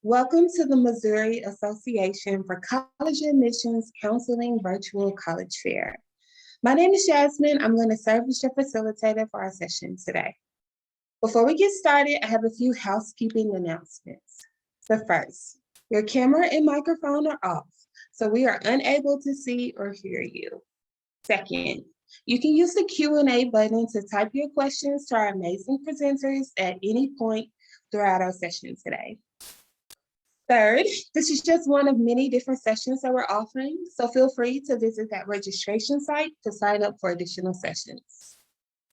Welcome to the Missouri Association for College Admissions Counseling Virtual College Fair. My name is Jasmine. I'm going to serve as your facilitator for our session today. Before we get started, I have a few housekeeping announcements. The first, your camera and microphone are off, so we are unable to see or hear you. Second, you can use the Q&A button to type your questions to our amazing presenters at any point throughout our session today. Third, this is just one of many different sessions that we're offering, so feel free to visit that registration site to sign up for additional sessions.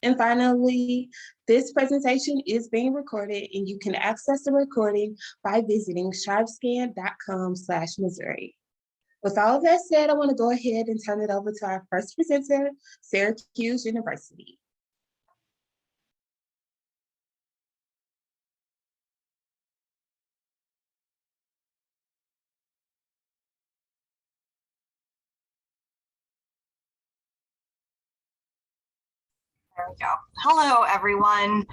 And finally, this presentation is being recorded and you can access the recording by visiting strivescan.com/Missouri. With all of that said, I want to go ahead and turn it over to our first presenter, Syracuse University. There we go. Hello, everyone.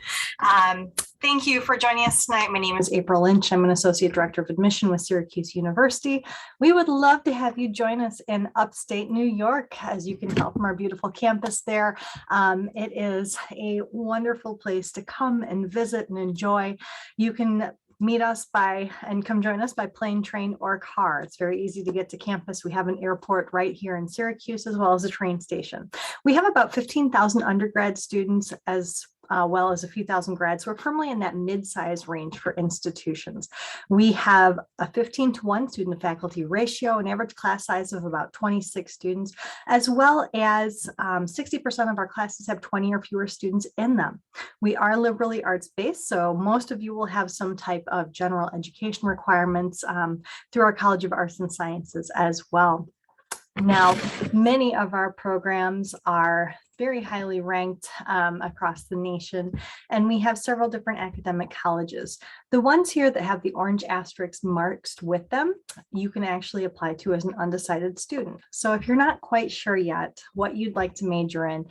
Thank you for joining us tonight. My name is April Lynch. I'm an Associate Director of Admission with Syracuse University. We would love to have you join us in upstate New York, as you can tell from our beautiful campus there. It is a wonderful place to come and visit and enjoy. You can meet us and come join us by plane, train, or car. It's very easy to get to campus. We have an airport right here in Syracuse, as well as a train station. We have about 15,000 undergrad students as well as a few thousand grads. We're firmly in that mid-size range for institutions. We have a 15-to-1 student to faculty ratio, an average class size of about 26 students, as well as 60% of our classes have 20 or fewer students in them. We are liberally arts-based, so most of you will have some type of general education requirements through our College of Arts and Sciences as well. Now, many of our programs are very highly ranked across the nation, and we have several different academic colleges. The ones here that have the orange asterisks marked with them, you can actually apply to as an undecided student. So if you're not quite sure yet what you'd like to major in,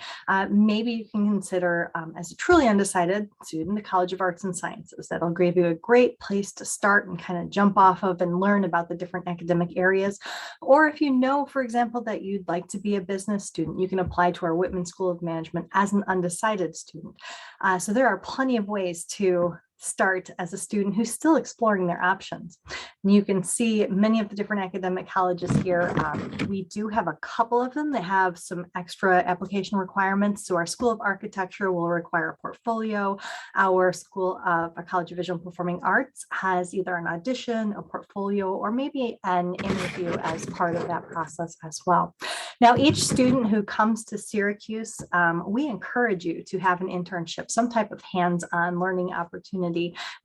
maybe you can consider as a truly undecided student, the College of Arts and Sciences. That'll give you a great place to start and kind of jump off of and learn about the different academic areas. Or if you know, for example, that you'd like to be a business student, you can apply to our Whitman School of Management as an undecided student. So there are plenty of ways to start as a student who's still exploring their options. And you can see many of the different academic colleges here. We do have a couple of them that have some extra application requirements. So our School of Architecture will require a portfolio. Our College of Visual and Performing Arts has either an audition, a portfolio, or maybe an interview as part of that process as well. Now, each student who comes to Syracuse, we encourage you to have an internship, some type of hands-on learning opportunity.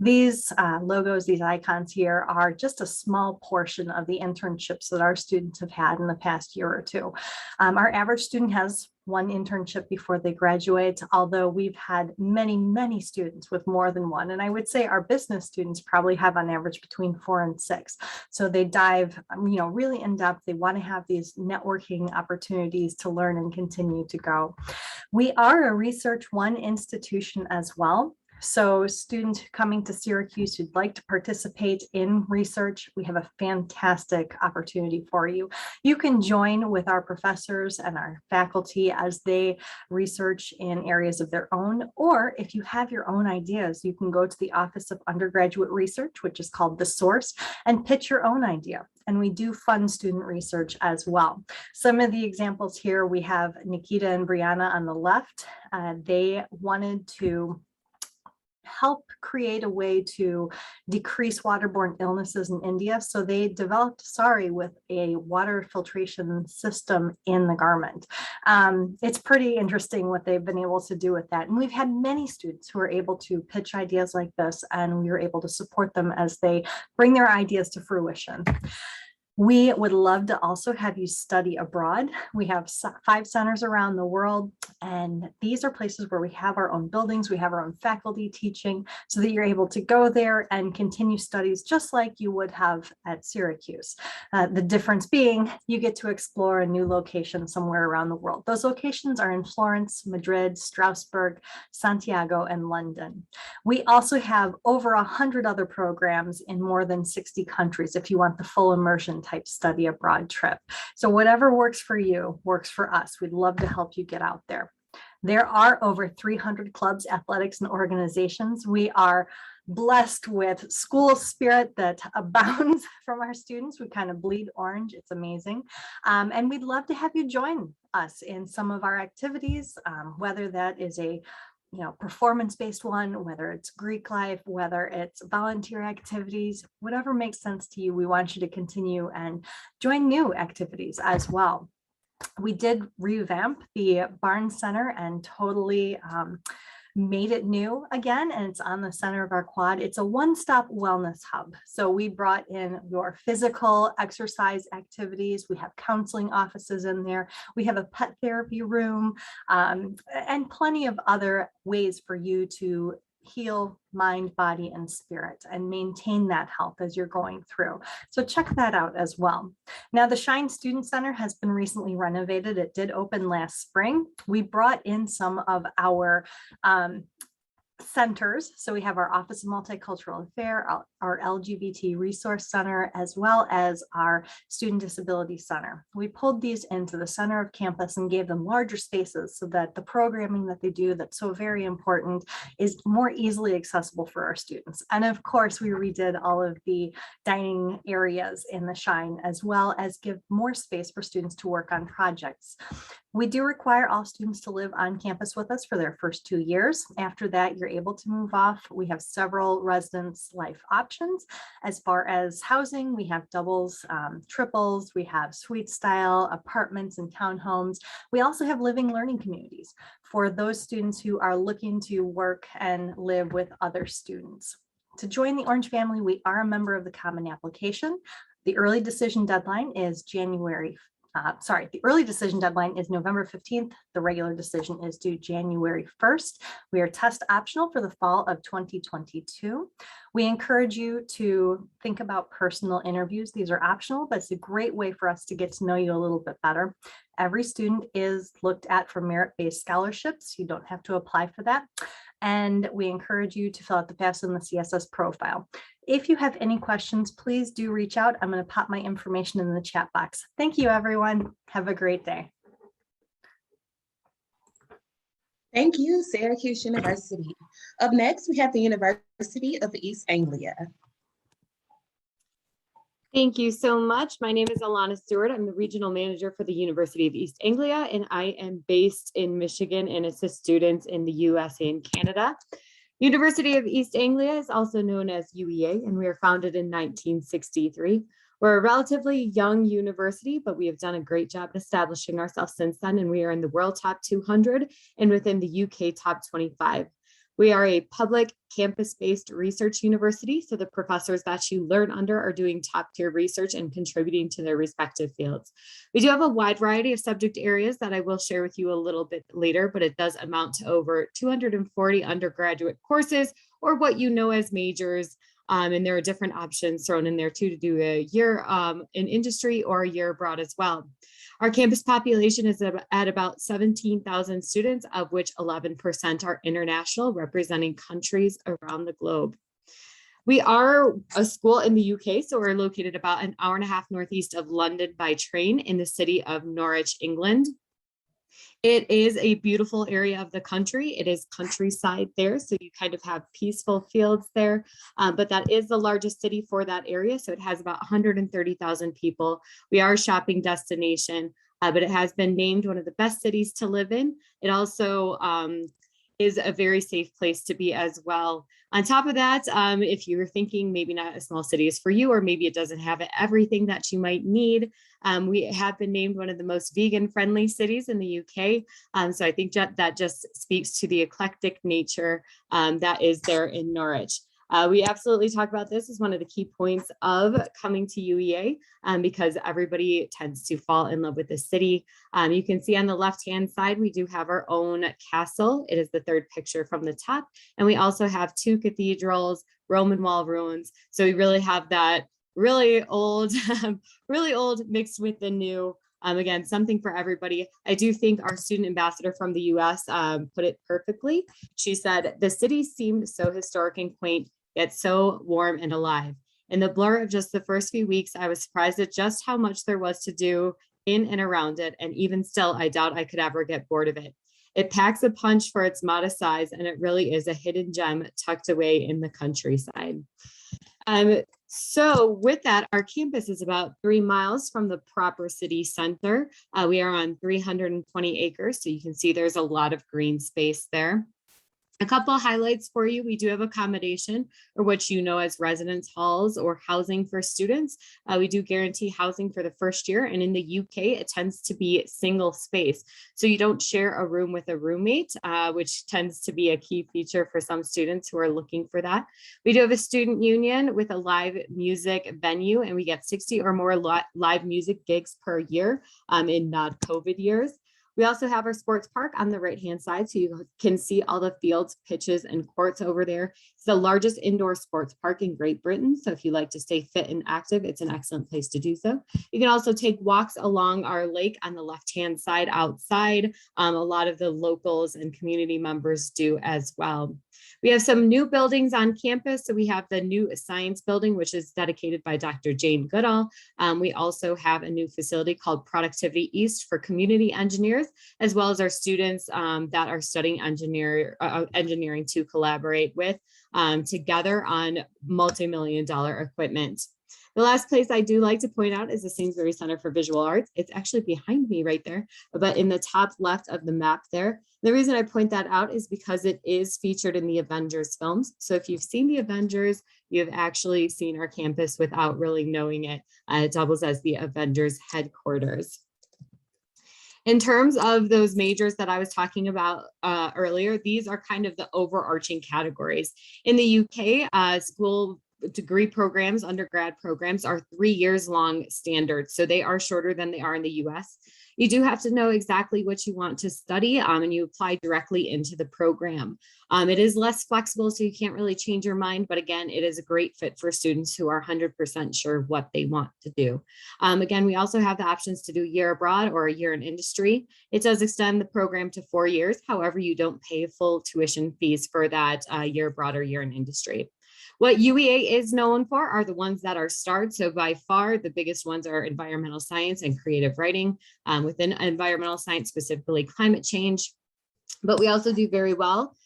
These logos, these icons here are just a small portion of the internships that our students have had in the past year or two. Our average student has one internship before they graduate, although we've had many, many students with more than one. And I would say our business students probably have on average between 4 and 6. So they dive, really in depth. They want to have these networking opportunities to learn and continue to go. We are a Research One institution as well. So students coming to Syracuse who'd like to participate in research, we have a fantastic opportunity for you. You can join with our professors and our faculty as they research in areas of their own, or if you have your own ideas, you can go to the Office of Undergraduate Research, which is called The Source, and pitch your own idea. And we do fund student research as well. Some of the examples here, we have Nikita and Brianna on the left. They wanted to help create a way to decrease waterborne illnesses in India. So they developed SARI with a water filtration system in the garment. It's pretty interesting what they've been able to do with that. And we've had many students who are able to pitch ideas like this, and we were able to support them as they bring their ideas to fruition. We would love to also have you study abroad. We have 5 centers around the world, and these are places where we have our own buildings, we have our own faculty teaching, so that you're able to go there and continue studies just like you would have at Syracuse. The difference being you get to explore a new location somewhere around the world. Those locations are in Florence, Madrid, Strasbourg, Santiago, and London. We also have over 100 other programs in more than 60 countries if you want the full immersion type study abroad trip. So whatever works for you works for us. We'd love to help you get out there. There are over 300 clubs, athletics, and organizations. We are blessed with school spirit that abounds from our students. We kind of bleed orange. It's amazing. And we'd love to have you join us in some of our activities, whether that is a performance-based one, whether it's Greek life, whether it's volunteer activities, whatever makes sense to you. We want you to continue and join new activities as well. We did revamp the Barnes Center and totally made it new again, and it's on the center of our quad. It's a one-stop wellness hub. So we brought in your physical exercise activities. We have counseling offices in there. We have a pet therapy room, and plenty of other ways for you to heal mind, body, and spirit and maintain that health as you're going through. So check that out as well. Now, the Shine Student Center has been recently renovated. It did open last spring. We brought in some of our centers. So we have our Office of Multicultural Affairs, our LGBT Resource Center, as well as our Student Disability Center. We pulled these into the center of campus and gave them larger spaces so that the programming that they do that's so very important is more easily accessible for our students. And of course, we redid all of the dining areas in the Shine, as well as give more space for students to work on projects. We do require all students to live on campus with us for their first 2 years. After that, you're able to move off. We have several residence life options. As far as housing, we have doubles, triples, we have suite style apartments and townhomes. We also have living learning communities for those students who are looking to work and live with other students. To join the Orange family, we are a member of the Common Application. The early decision deadline is the early decision deadline is November 15th. The regular decision is due January 1st. We are test optional for the fall of 2022. We encourage you to think about personal interviews. These are optional, but it's a great way for us to get to know you a little bit better. Every student is looked at for merit-based scholarships. You don't have to apply for that. And we encourage you to fill out the FAFSA and the CSS profile. If you have any questions, please do reach out. I'm going to pop my information in the chat box. Thank you, everyone. Have a great day. Thank you, Syracuse University. Up next, we have the University of East Anglia. Thank you so much. My name is Alana Stewart. I'm the regional manager for the University of East Anglia, and I am based in Michigan and assist students in the USA and Canada. University of East Anglia is also known as UEA, and we were founded in 1963. We're a relatively young university, but we have done a great job establishing ourselves since then, and we are in the world top 200 and within the UK top 25. We are a public campus-based research university, so the professors that you learn under are doing top-tier research and contributing to their respective fields. We do have a wide variety of subject areas that I will share with you a little bit later, but it does amount to over 240 undergraduate courses, or what you know as majors, and there are different options thrown in there too, to do a year in industry or a year abroad as well. Our campus population is at about 17,000 students, of which 11% are international, representing countries around the globe. We are a school in the UK, so we're located about an hour and a half northeast of London by train in the city of Norwich, England. It is a beautiful area of the country. It is countryside there, so you kind of have peaceful fields there, but that is the largest city for that area, so it has about 130,000 people. We are a shopping destination, but it has been named one of the best cities to live in. It also is a very safe place to be as well. On top of that, if you're thinking maybe not a small city is for you, or maybe it doesn't have everything that you might need, we have been named one of the most vegan-friendly cities in the UK. So I think that just speaks to the eclectic nature that is there in Norwich. We absolutely talk about this as one of the key points of coming to UEA because everybody tends to fall in love with the city. You can see on the left-hand side, we do have our own castle. It is the third picture from the top. And we also have 2 cathedrals, Roman wall ruins. So we really have that really old, really old mixed with the new. Again, something for everybody. I do think our student ambassador from the US put it perfectly. She said, the city seemed so historic and quaint, yet so warm and alive. In the blur of just the first few weeks, I was surprised at just how much there was to do in and around it. And even still, I doubt I could ever get bored of it. It packs a punch for its modest size, and it really is a hidden gem tucked away in the countryside. So with that, our campus is about 3 miles from the proper city center. We are on 320 acres, so you can see there's a lot of green space there. A couple of highlights for you. We do have accommodation, or what you know as residence halls or housing for students. We do guarantee housing for the first year, and in the UK, it tends to be single space. So you don't share a room with a roommate, which tends to be a key feature for some students who are looking for that. We do have a student union with a live music venue, and we get 60 or more live music gigs per year in non-COVID years. We also have our sports park on the right-hand side, so you can see all the fields, pitches, and courts over there. It's the largest indoor sports park in Great Britain, so if you like to stay fit and active, it's an excellent place to do so. You can also take walks along our lake on the left-hand side outside. A lot of the locals and community members do as well. We have some new buildings on campus. So we have the new science building, which is dedicated by Dr. Jane Goodall. We also have a new facility called Productivity East for community engineers, as well as our students that are studying engineering to collaborate with together on multi-million-dollar equipment. The last place I do like to point out is the Simsbury Center for Visual Arts. It's actually behind me right there, but in the top left of the map there. The reason I point that out is because it is featured in the Avengers films. So if you've seen the Avengers, you've actually seen our campus without really knowing it. It doubles as the Avengers headquarters. In terms of those majors that I was talking about earlier, these are kind of the overarching categories. In the UK, school degree programs, undergrad programs are 3 years long standard. So they are shorter than they are in the US. You do have to know exactly what you want to study and you apply directly into the program. It is less flexible, so you can't really change your mind. But again, it is a great fit for students who are 100% sure what they want to do. Again, we also have the options to do a year abroad or a year in industry. It does extend the program to 4 years. However, you don't pay full tuition fees for that year abroad or year in industry. What UEA is known for are the ones that are starred. So by far, the biggest ones are environmental science and creative writing. Within environmental science, specifically climate change. But we also do very well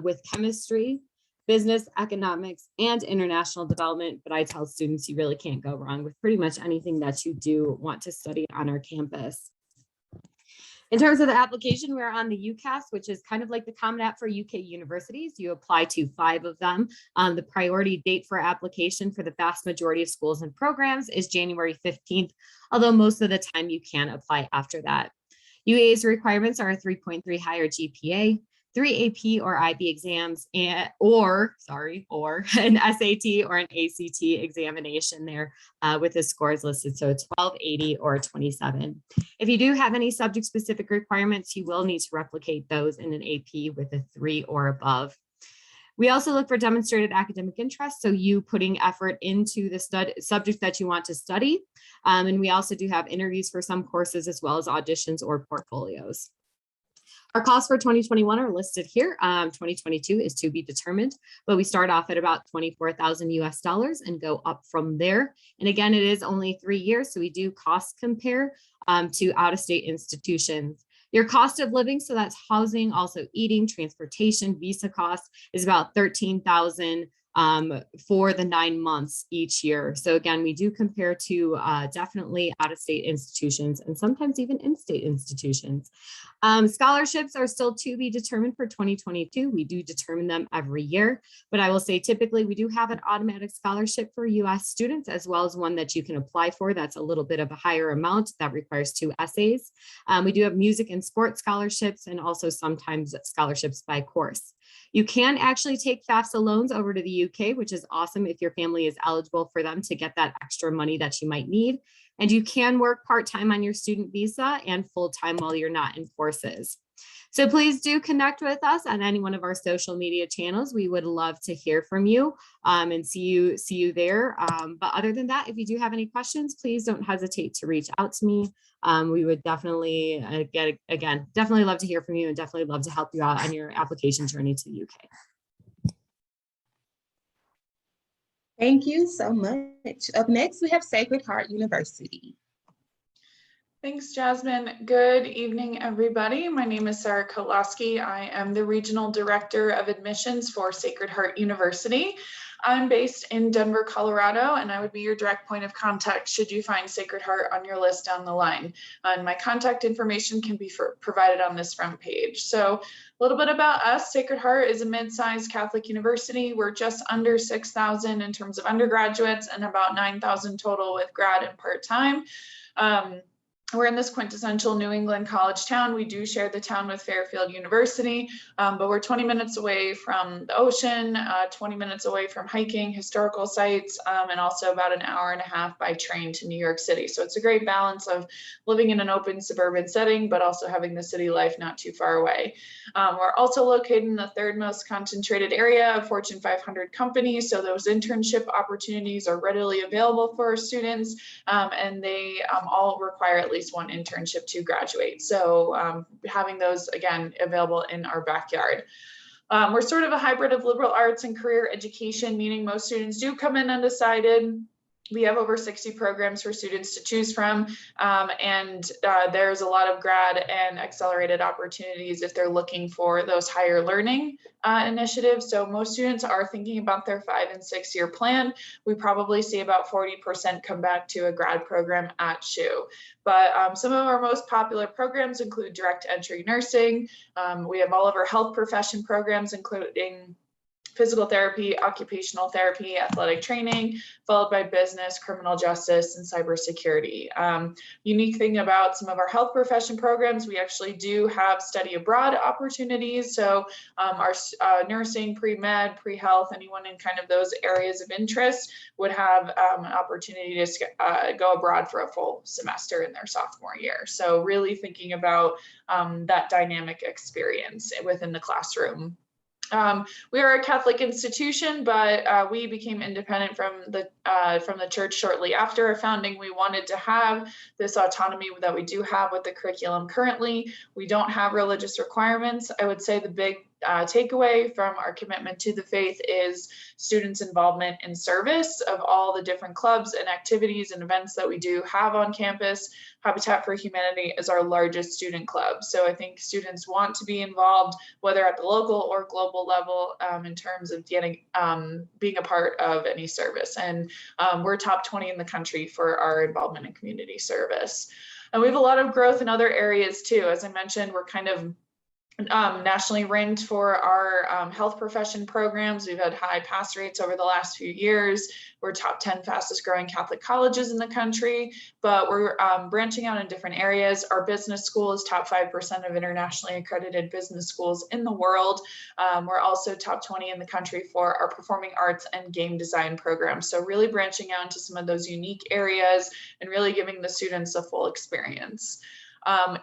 with chemistry, business, economics, and international development. But I tell students you really can't go wrong with pretty much anything that you do want to study on our campus. In terms of the application, we're on the UCAS, which is kind of like the Common App for UK universities. You apply to 5 of them. The priority date for application for the vast majority of schools and programs is January 15th, although most of the time you can apply after that. UA's requirements are a 3.3 higher GPA, 3 AP or IB exams, or an SAT or an ACT examination there with the scores listed. So 1280 or 27. If you do have any subject specific requirements, you will need to replicate those in an AP with a 3 or above. We also look for demonstrated academic interest, so you putting effort into the subject that you want to study. And we also do have interviews for some courses as well as auditions or portfolios. Our costs for 2021 are listed here. 2022 is to be determined, but we start off at about 24,000 US dollars and go up from there. And again, it is only 3 years, so we do cost compare to out-of-state institutions. Your cost of living, so that's housing, also eating, transportation, visa costs, is about $13,000 for the 9 months each year. So again, we do compare to definitely out-of-state institutions and sometimes even in-state institutions. Scholarships are still to be determined for 2022. We do determine them every year, but I will say typically we do have an automatic scholarship for US students as well as one that you can apply for. That's a little bit of a higher amount that requires 2 essays. We do have music and sports scholarships and also sometimes scholarships by course. You can actually take FAFSA loans over to the UK, which is awesome if your family is eligible for them to get that extra money that you might need. And you can work part-time on your student visa and full-time while you're not in courses. So please do connect with us on any one of our social media channels. We would love to hear from you and see you there. But other than that, if you do have any questions, please don't hesitate to reach out to me. We would definitely, definitely love to hear from you and definitely love to help you out on your application journey to the UK. Thank you so much. Up next, we have Sacred Heart University. Thanks, Jasmine. Good evening, everybody. My name is Sarah Kotlaski. I am the Regional Director of Admissions for Sacred Heart University. I'm based in Denver, Colorado, and I would be your direct point of contact should you find Sacred Heart on your list down the line. And my contact information can be provided on this front page. So a little bit about us. Sacred Heart is a mid-sized Catholic university. We're just under 6,000 in terms of undergraduates and about 9,000 total with grad and part-time. We're in this quintessential New England college town. We do share the town with Fairfield University, but we're 20 minutes away from the ocean, 20 minutes away from hiking, historical sites, and also about an hour and a half by train to New York City. So it's a great balance of living in an open suburban setting, but also having the city life not too far away. We're also located in the third most concentrated area of Fortune 500 companies. So those internship opportunities are readily available for our students, and they all require at least one internship to graduate. So having those, again, available in our backyard. We're sort of a hybrid of liberal arts and career education, meaning most students do come in undecided. We have over 60 programs for students to choose from, and there's a lot of grad and accelerated opportunities if they're looking for those higher learning initiatives. So most students are thinking about their 5- and 6-year plan. We probably see about 40% come back to a grad program at SHU. But some of our most popular programs include direct entry nursing. We have all of our health profession programs, including physical therapy, occupational therapy, athletic training, followed by business, criminal justice, and cybersecurity. Unique thing about some of our health profession programs, we actually do have study abroad opportunities. So our nursing, pre-med, pre-health, anyone in kind of those areas of interest would have an opportunity to go abroad for a full semester in their sophomore year. So really thinking about that dynamic experience within the classroom. We are a Catholic institution, but we became independent from the church shortly after our founding. We wanted to have this autonomy that we do have with the curriculum currently. We don't have religious requirements. I would say the big takeaway from our commitment to the faith is students' involvement in service of all the different clubs and activities and events that we do have on campus. Habitat for Humanity is our largest student club. So I think students want to be involved, whether at the local or global level, in terms of getting being a part of any service. And we're top 20 in the country for our involvement in community service. And we have a lot of growth in other areas too. As I mentioned, we're kind of nationally ranked for our health profession programs. We've had high pass rates over the last few years. We're top 10 fastest growing Catholic colleges in the country, but we're branching out in different areas. Our business school is top 5% of internationally accredited business schools in the world. We're also top 20 in the country for our performing arts and game design programs. So really branching out into some of those unique areas and really giving the students a full experience.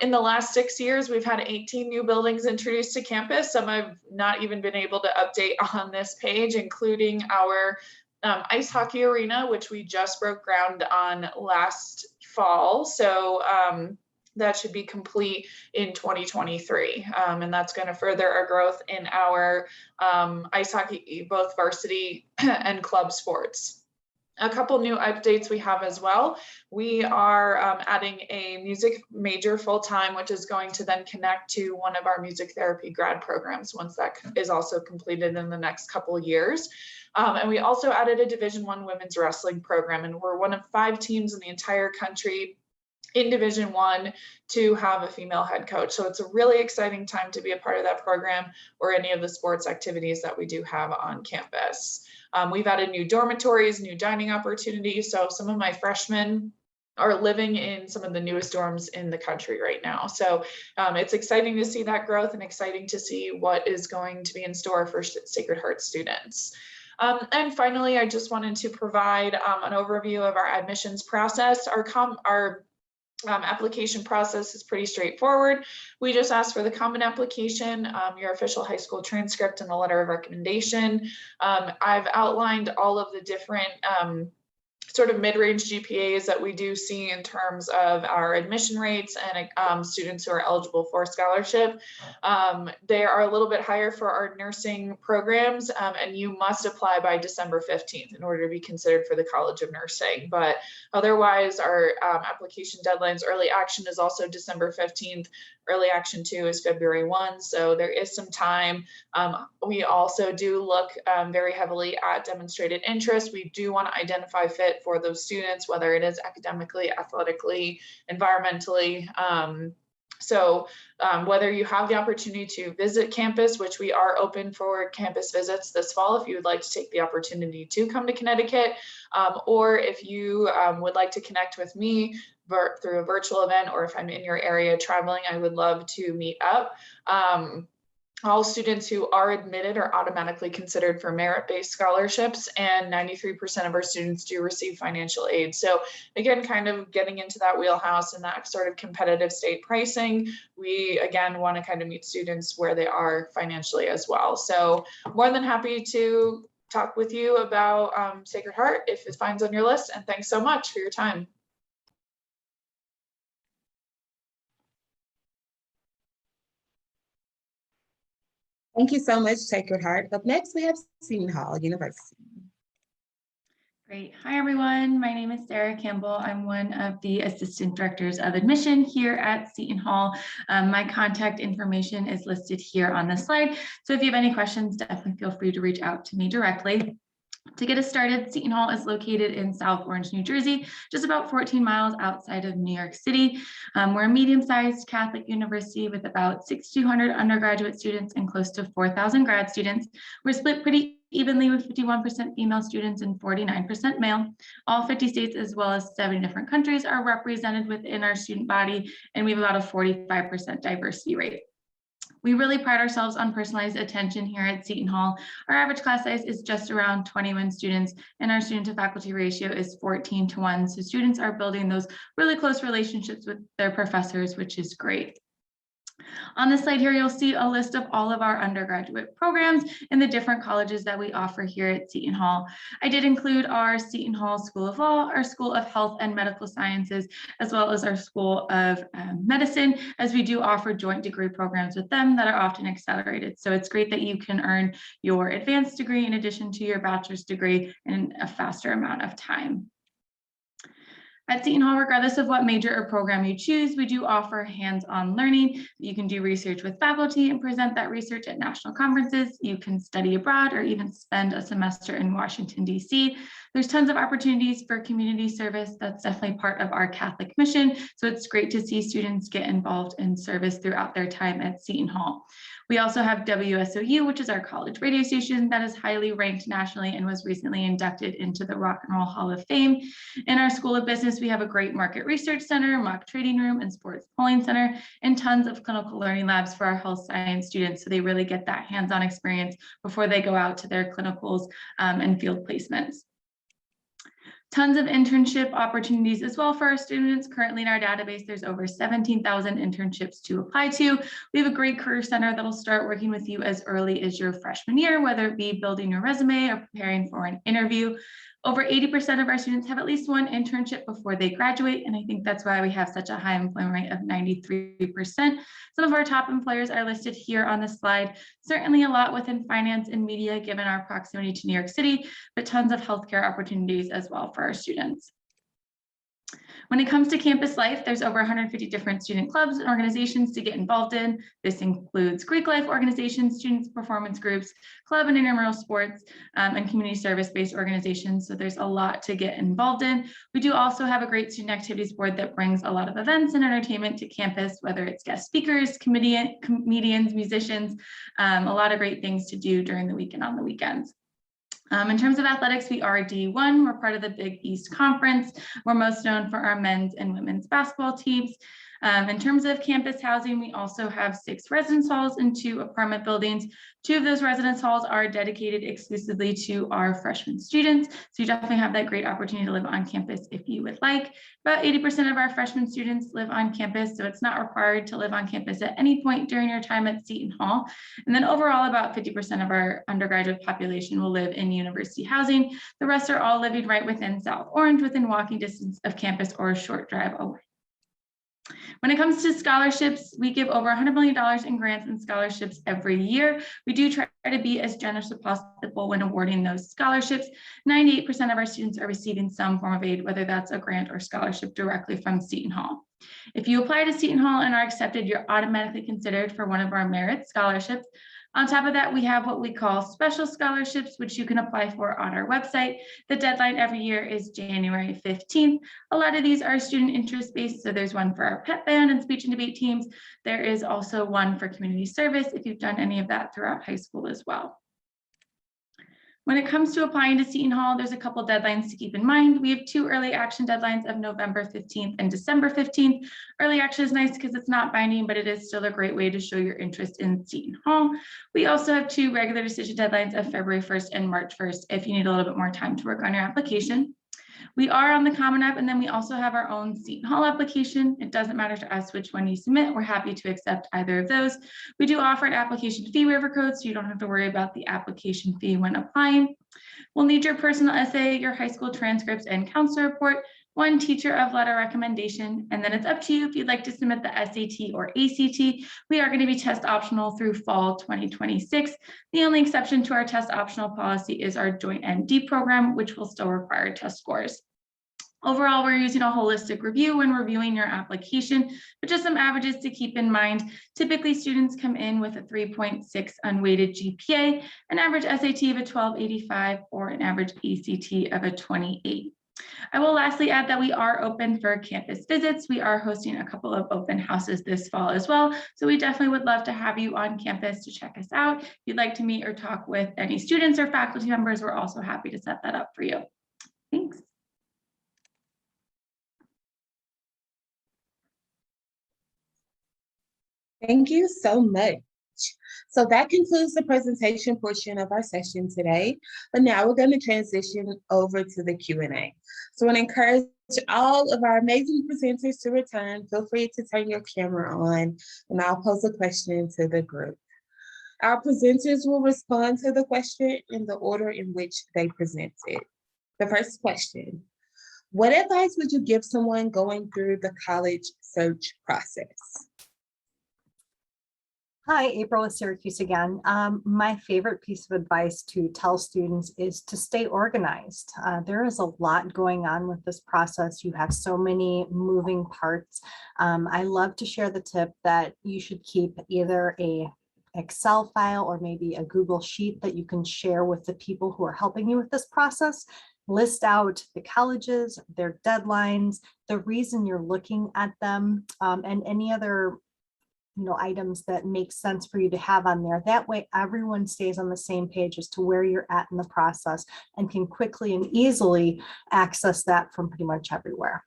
In the last 6 years, we've had 18 new buildings introduced to campus. Some I've not even been able to update on this page, including our ice hockey arena, which we just broke ground on last fall. So that should be complete in 2023. And that's going to further our growth in our ice hockey, both varsity and club sports. A couple new updates we have as well. We are adding a music major full-time, which is going to then connect to one of our music therapy grad programs once that is also completed in the next couple of years. And we also added a Division I women's wrestling program, and we're one of 5 teams in the entire country in Division I to have a female head coach. So it's a really exciting time to be a part of that program or any of the sports activities that we do have on campus. We've added new dormitories, new dining opportunities. So some of my freshmen are living in some of the newest dorms in the country right now. So it's exciting to see that growth and exciting to see what is going to be in store for Sacred Heart students. And finally, I just wanted to provide an overview of our admissions process. Our application process is pretty straightforward. We just ask for the common application, your official high school transcript, and a letter of recommendation. I've outlined all of the different sort of mid-range GPAs that we do see in terms of our admission rates and students who are eligible for scholarship. They are a little bit higher for our nursing programs, and you must apply by December 15th in order to be considered for the College of Nursing. But otherwise, our application deadlines, early action is also December 15th. Early action 2 is February 1, so there is some time. We also do look very heavily at demonstrated interest. We do want to identify fit for those students, whether it is academically, athletically, environmentally. So whether you have the opportunity to visit campus, which we are open for campus visits this fall, if you would like to take the opportunity to come to Connecticut, or if you would like to connect with me through a virtual event, or if I'm in your area traveling, I would love to meet up. All students who are admitted are automatically considered for merit-based scholarships, and 93% of our students do receive financial aid. So again, kind of getting into that wheelhouse and that sort of competitive state pricing, we again want to kind of meet students where they are financially as well. So more than happy to talk with you about Sacred Heart if it finds on your list, and thanks so much for your time. Thank you so much, Sacred Heart. Up next, we have Seton Hall University. Great. Hi, everyone. My name is Sarah Campbell. I'm one of the Assistant Directors of Admission here at Seton Hall. My contact information is listed here on the slide. So if you have any questions, definitely feel free to reach out to me directly. To get us started, Seton Hall is located in South Orange, New Jersey, just about 14 miles outside of New York City. We're a medium-sized Catholic university with about 6,200 undergraduate students and close to 4,000 grad students. We're split pretty evenly with 51% female students and 49% male. All 50 states as well as 70 different countries are represented within our student body, and we have about a 45% diversity rate. We really pride ourselves on personalized attention here at Seton Hall. Our average class size is just around 21 students, and our student to faculty ratio is 14:1. So students are building those really close relationships with their professors, which is great. On this slide here, you'll see a list of all of our undergraduate programs and the different colleges that we offer here at Seton Hall. I did include our Seton Hall School of Law, our School of Health and Medical Sciences, as well as our School of Medicine, as we do offer joint degree programs with them that are often accelerated. So it's great that you can earn your advanced degree in addition to your bachelor's degree in a faster amount of time. At Seton Hall, regardless of what major or program you choose, we do offer hands-on learning. You can do research with faculty and present that research at national conferences. You can study abroad or even spend a semester in Washington, D.C. There's tons of opportunities for community service. That's definitely part of our Catholic mission. So it's great to see students get involved in service throughout their time at Seton Hall. We also have WSOU, which is our college radio station that is highly ranked nationally and was recently inducted into the Rock and Roll Hall of Fame. In our School of Business, we have a great market research center, mock trading room, and sports polling center, and tons of clinical learning labs for our health science students, so they really get that hands-on experience before they go out to their clinicals and field placements. Tons of internship opportunities as well for our students. Currently in our database, there's over 17,000 internships to apply to. We have a great career center that'll start working with you as early as your freshman year, whether it be building your resume or preparing for an interview. Over 80% of our students have at least one internship before they graduate, and I think that's why we have such a high employment rate of 93%. Some of our top employers are listed here on the slide. Certainly a lot within finance and media, given our proximity to New York City, but tons of healthcare opportunities as well for our students. When it comes to campus life, there's over 150 different student clubs and organizations to get involved in. This includes Greek life organizations, students performance groups, club and intramural sports, and community service-based organizations. So there's a lot to get involved in. We do also have a great student activities board that brings a lot of events and entertainment to campus, whether it's guest speakers, comedians, musicians, a lot of great things to do during the week and on the weekends. In terms of athletics, we are D1. We're part of the Big East Conference. We're most known for our men's and women's basketball teams. In terms of campus housing, we also have 6 residence halls and 2 apartment buildings. 2 of those residence halls are dedicated exclusively to our freshman students. So you definitely have that great opportunity to live on campus if you would like. About 80% of our freshman students live on campus, so it's not required to live on campus at any point during your time at Seton Hall. And then overall, about 50% of our undergraduate population will live in university housing. The rest are all living right within South Orange, within walking distance of campus or a short drive away. When it comes to scholarships, we give over $100 million in grants and scholarships every year. We do try to be as generous as possible when awarding those scholarships. 98% of our students are receiving some form of aid, whether that's a grant or scholarship directly from Seton Hall. If you apply to Seton Hall and are accepted, you're automatically considered for one of our merit scholarships. On top of that, we have what we call special scholarships, which you can apply for on our website. The deadline every year is January 15th. A lot of these are student interest-based, so there's one for our pep band and speech and debate teams. There is also one for community service if you've done any of that throughout high school as well. When it comes to applying to Seton Hall, there's a couple deadlines to keep in mind. We have 2 early action deadlines of November 15th and December 15th. Early action is nice because it's not binding, but it is still a great way to show your interest in Seton Hall. We also have 2 regular decision deadlines of February 1st and March 1st if you need a little bit more time to work on your application. We are on the Common App, and then we also have our own Seton Hall application. It doesn't matter to us which one you submit. We're happy to accept either of those. We do offer an application fee waiver code, so you don't have to worry about the application fee when applying. We'll need your personal essay, your high school transcripts and counselor report, 1 teacher of letter recommendation, and then it's up to you if you'd like to submit the SAT or ACT. We are going to be test optional through fall 2026. The only exception to our test optional policy is our joint ND program, which will still require test scores. Overall, we're using a holistic review when reviewing your application, but just some averages to keep in mind. Typically, students come in with a 3.6 unweighted GPA, an average SAT of a 1285, or an average ACT of a 28. I will lastly add that we are open for campus visits. We are hosting a couple of open houses this fall as well. So we definitely would love to have you on campus to check us out. If you'd like to meet or talk with any students or faculty members, we're also happy to set that up for you. Thanks. Thank you so much. So that concludes the presentation portion of our session today. But now we're going to transition over to the Q&A. So I want to encourage all of our amazing presenters to return. Feel free to turn your camera on, and I'll pose a question to the group. Our presenters will respond to the question in the order in which they presented. The first question: what advice would you give someone going through the college search process? Hi, April with Syracuse again. My favorite piece of advice to tell students is to stay organized. There is a lot going on with this process. You have so many moving parts. I love to share the tip that you should keep either a Excel file or maybe a Google Sheet that you can share with the people who are helping you with this process. List out the colleges, their deadlines, the reason you're looking at them, and any other items that make sense for you to have on there. That way everyone stays on the same page as to where you're at in the process and can quickly and easily access that from pretty much everywhere.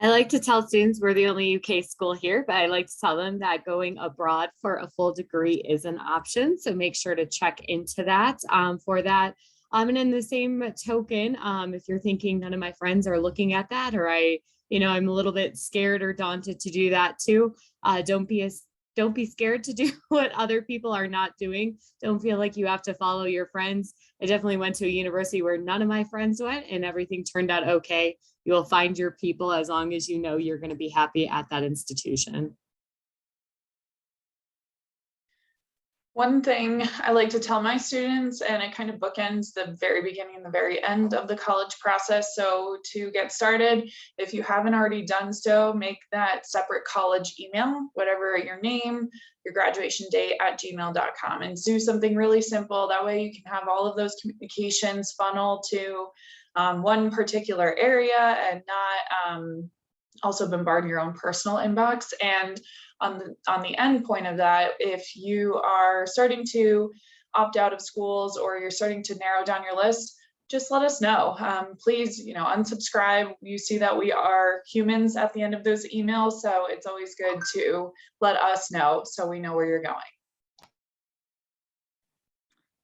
I like to tell students we're the only UK school here, but I like to tell them that going abroad for a full degree is an option. So make sure to check into that for that. And in the same token, if you're thinking none of my friends are looking at that, or I'm a little bit scared or daunted to do that too. Don't be scared to do what other people are not doing. Don't feel like you have to follow your friends. I definitely went to a university where none of my friends went and everything turned out okay. You will find your people as long as you know you're going to be happy at that institution. One thing I like to tell my students, and it kind of bookends the very beginning and the very end of the college process. So to get started, if you haven't already done so, make that separate college email, whatever your name, your graduation date @gmail.com, and do something really simple. That way you can have all of those communications funnel to one particular area and not also bombard your own personal inbox. And on the end point of that, if you are starting to opt out of schools or you're starting to narrow down your list, just let us know. Please, unsubscribe. You see that we are humans at the end of those emails, so it's always good to let us know so we know where you're going.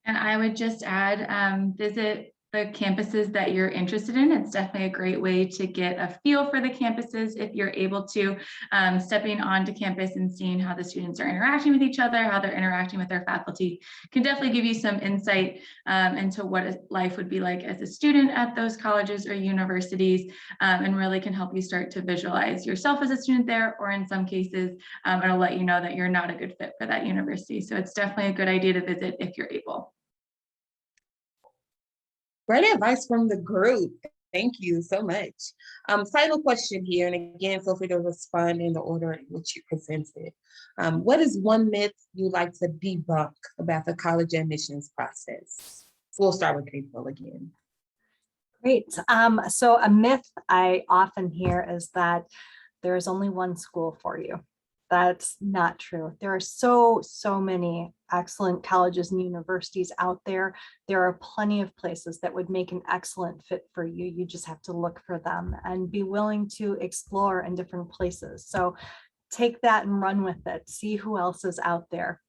And I would just add, visit the campuses that you're interested in. It's definitely a great way to get a feel for the campuses if you're able to, stepping onto campus and seeing how the students are interacting with each other, how they're interacting with their faculty can definitely give you some insight into what life would be like as a student at those colleges or universities, and really can help you start to visualize yourself as a student there, or in some cases, it'll let you know that you're not a good fit for that university. So it's definitely a good idea to visit if you're able. Great advice from the group. Thank you so much. Final question here, and again, feel free to respond in the order in which you presented. What is one myth you'd like to debunk about the college admissions process? We'll start with April again. Great. So a myth I often hear is that there is only one school for you. That's not true. There are so many excellent colleges and universities out there. There are plenty of places that would make an excellent fit for you. You just have to look for them and be willing to explore in different places. So take that and run with it. See who else is out there.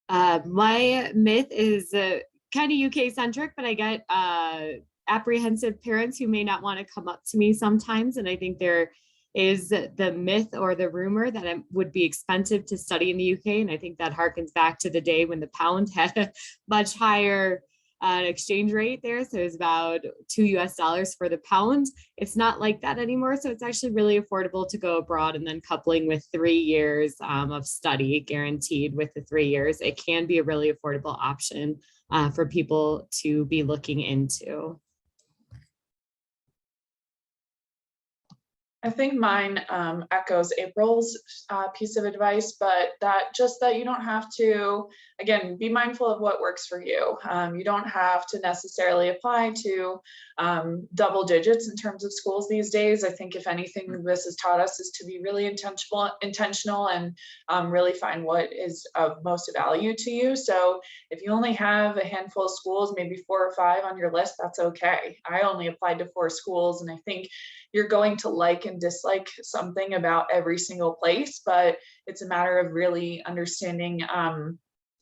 My myth is kind of UK centric, but I get apprehensive parents who may not want to come up to me sometimes. And I think there is the myth or the rumor that it would be expensive to study in the UK. And I think that harkens back to the day when the pound had a much higher exchange rate there. So it was about $2 US for the pound. It's not like that anymore. So it's actually really affordable to go abroad, and then coupling with 3 years of study guaranteed with the 3 years, it can be a really affordable option for people to be looking into. I think mine echoes April's piece of advice, but that you don't have to, again, be mindful of what works for you. You don't have to necessarily apply to double digits in terms of schools these days. I think if anything this has taught us is to be really intentional and really find what is of most value to you. So if you only have a handful of schools, maybe 4 or 5 on your list, that's okay. I only applied to 4 schools, and I think you're going to like and dislike something about every single place, but it's a matter of really understanding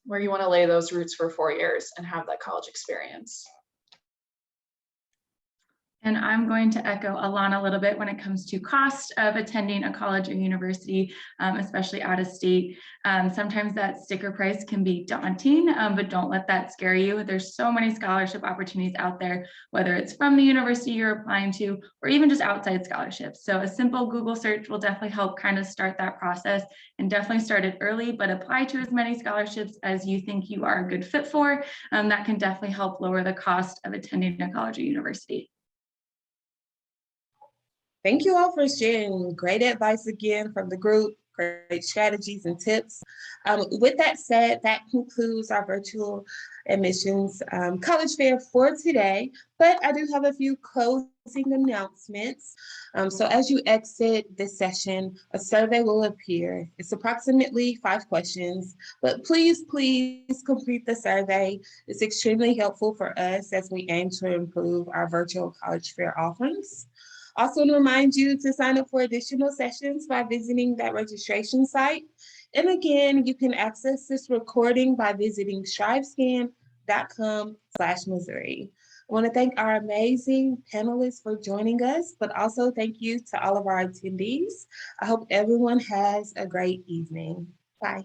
where you want to lay those roots for 4 years and have that college experience. And I'm going to echo Alana a little bit when it comes to cost of attending a college or university, especially out of state. Sometimes that sticker price can be daunting, but don't let that scare you. There's so many scholarship opportunities out there, whether it's from the university you're applying to, or even just outside scholarships. So a simple Google search will definitely help kind of start that process, and definitely start it early, but apply to as many scholarships as you think you are a good fit for. That can definitely help lower the cost of attending a college or university. Thank you all for sharing great advice again from the group, great strategies and tips. With that said, that concludes our virtual admissions college fair for today, but I do have a few closing announcements. So as you exit this session, a survey will appear. It's approximately 5 questions, but please complete the survey. It's extremely helpful for us as we aim to improve our virtual college fair offerings. Also, to remind you to sign up for additional sessions by visiting that registration site. And again, you can access this recording by visiting strivescan.com/Missouri. I want to thank our amazing panelists for joining us, but also thank you to all of our attendees. I hope everyone has a great evening. Bye.